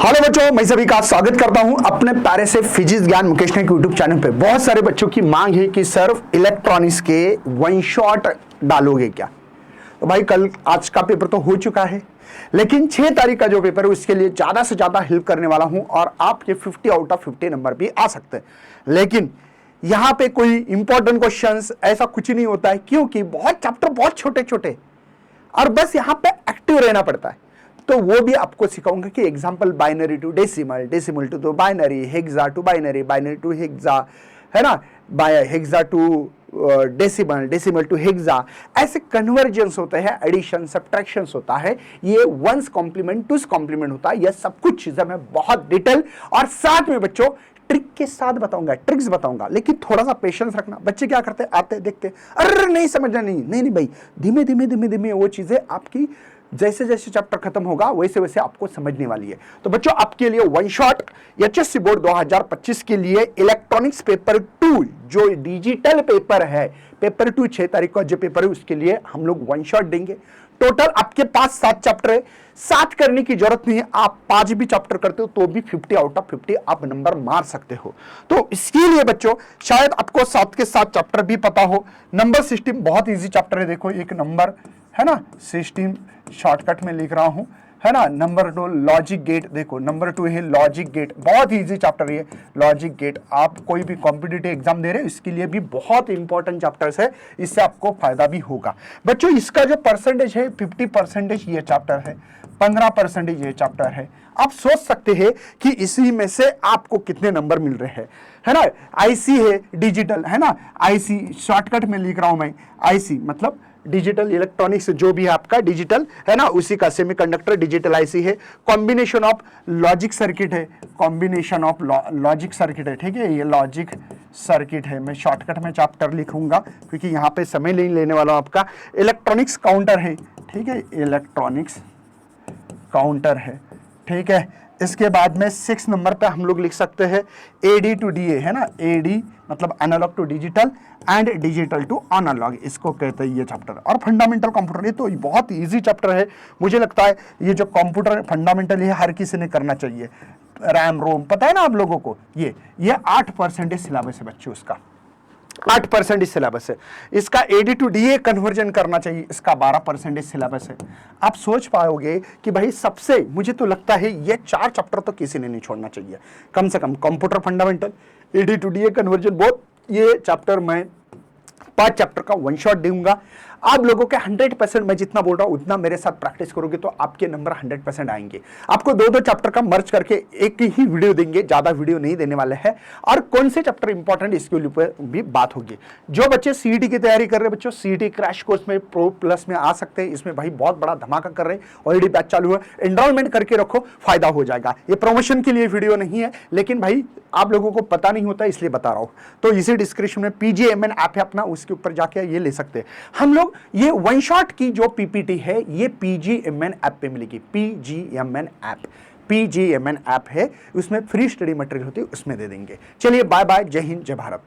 Hello बच्चों, मैं सभी का स्वागत करता हूं अपने प्यारे से फिजिक्स ज्ञान मुकेश नायक यूट्यूब चैनल पे। बहुत सारे बच्चों की मांग है कि सर इलेक्ट्रॉनिक्स के वन शॉट डालोगे क्या। तो भाई कल आज का पेपर तो हो चुका है, लेकिन 6 तारीख का जो पेपर है उसके लिए ज्यादा से ज्यादा हेल्प करने वाला हूं और आपके 50 आउट ऑफ 50 नंबर भी आ सकते हैं। लेकिन यहाँ पे कोई इंपॉर्टेंट क्वेश्चंस ऐसा कुछ नहीं होता है, क्योंकि बहुत चैप्टर बहुत छोटे छोटे और बस यहाँ पे एक्टिव रहना पड़ता है। तो वो भी आपको सिखाऊंगा कि example binary to decimal, decimal to तो binary, hexa to binary, binary to hexa, है ना, hexa to decimal, decimal to hexa, ऐसे कन्वर्जेंस होते हैं, एडिशन सब्ट्रैक्शन होता है, ये वंस कॉम्प्लीमेंट टूस कॉम्प्लीमेंट होता है। ये सब कुछ चीजें मैं बहुत डिटेल और साथ में बच्चों ट्रिक के साथ बताऊंगा, ट्रिक्स बताऊंगा। लेकिन थोड़ा सा पेशेंस रखना। बच्चे क्या करते हैं, आते देखते अरे नहीं समझना, नहीं भाई, धीमे धीमे धीमे धीमे वो चीजें आपकी जैसे जैसे चैप्टर खत्म होगा वैसे वैसे आपको समझने वाली है। तो बच्चों आपके लिए वन शॉट एचएससी बोर्ड 2025 के लिए इलेक्ट्रॉनिक्स पेपर 2 जो डिजिटल पेपर है, पेपर 2 6 तारीख का जो पेपर है उसके लिए हम लोग वन शॉट देंगे। टोटल आपके पास 7 चैप्टर है, 7 करने की जरूरत नहीं है, आप 5 भी चैप्टर करते हो तो भी 50 आउट ऑफ 50 आप नंबर मार सकते हो। तो इसके लिए बच्चों शायद आपको 7 के 7 चैप्टर भी पता हो। नंबर सिस्टम बहुत इजी चैप्टर है, देखो एक नंबर है ना, सिस्टम शॉर्टकट में लिख रहा हूं, है ना। नंबर 2 लॉजिक गेट, देखो नंबर 2 है लॉजिक गेट, बहुत इजी चैप्टर है लॉजिक गेट। आप कोई भी कॉम्पिटिटिव एग्जाम दे रहे हो इसके लिए भी बहुत इंपॉर्टेंट चैप्टर्स है, इससे आपको फायदा भी होगा। बच्चों इसका जो परसेंटेज है 50% ये चैप्टर है, 15% ये चैप्टर है। आप सोच सकते हैं कि इसी में से आपको कितने नंबर मिल रहे हैं, है ना। आईसी है डिजिटल, है ना, आईसी शॉर्टकट में लिख रहा हूं मैं, आईसी मतलब डिजिटल इलेक्ट्रॉनिक्स, जो भी है आपका डिजिटल है ना, उसी का सेमीकंडक्टर डिजिटल आईसी है। कॉम्बिनेशन ऑफ लॉजिक सर्किट है, कॉम्बिनेशन ऑफ लॉजिक सर्किट है, ठीक है, ये लॉजिक सर्किट है। मैं शॉर्टकट में चैप्टर लिखूंगा क्योंकि यहाँ पे समय नहीं लेने वाला हूं आपका। इलेक्ट्रॉनिक्स काउंटर है, ठीक है, इलेक्ट्रॉनिक्स काउंटर है, ठीक है। इसके बाद में 6 नंबर पे हम लोग लिख सकते हैं एडी टू डीए, है ना, एडी मतलब analogue to digital and digital to analogue, इसको कहते हैं ये चैप्टर। और फंडामेंटल कंप्यूटर, ये तो बहुत इजी चैप्टर है, मुझे लगता है ये जो कंप्यूटर फंडामेंटल है हर किसी ने करना चाहिए। रैम रोम पता है ना आप लोगों को, ये 8% सिलेबस है बच्चों, उसका 8% सिलेबस है। इसका एडी टू डीए कन्वर्जन करना चाहिए, इसका 12% सिलेबस है। आप सोच पाओगे कि भाई सबसे, मुझे तो लगता है ये 4 चैप्टर तो किसी ने नहीं छोड़ना चाहिए, कम से कम computer fundamental, AD to DA conversion, बहुत ये चैप्टर मैं 5 चैप्टर का वन शॉट दूंगा। आप लोगों के 100% मैं जितना बोल रहा हूं उतना मेरे साथ प्रैक्टिस करोगे तो आपके नंबर 100% आएंगे। आपको 2-2 चैप्टर का मर्ज करके एक ही वीडियो देंगे, ज्यादा वीडियो नहीं देने वाले हैं। और कौन से चैप्टर इंपॉर्टेंट इसके ऊपर भी बात होगी। जो बच्चे सीईटी की तैयारी कर रहे हैं बच्चों, सीईटी क्रैश कोर्स में प्रो प्लस में आ सकते हैं, इसमें भाई बहुत बड़ा धमाका कर रहे हैं, ऑलरेडी बैच चालू है, एनरोलमेंट करके रखो, फायदा हो जाएगा। ये प्रमोशन के लिए वीडियो नहीं है, लेकिन भाई आप लोगों को पता नहीं होता इसलिए बता रहा हूं। तो इसी डिस्क्रिप्शन में पीजीएमएन ऐप है अपना, उसके ऊपर जाके ये ले सकते हैं हम लोग। ये वन शॉट की जो पीपीटी है ये पीजीएमएन ऐप पे मिलेगी, पीजीएमएन ऐप, पीजीएमएन ऐप है, उसमें फ्री स्टडी मटेरियल होती है, उसमें दे देंगे। चलिए बाय बाय, जय हिंद जय भारत।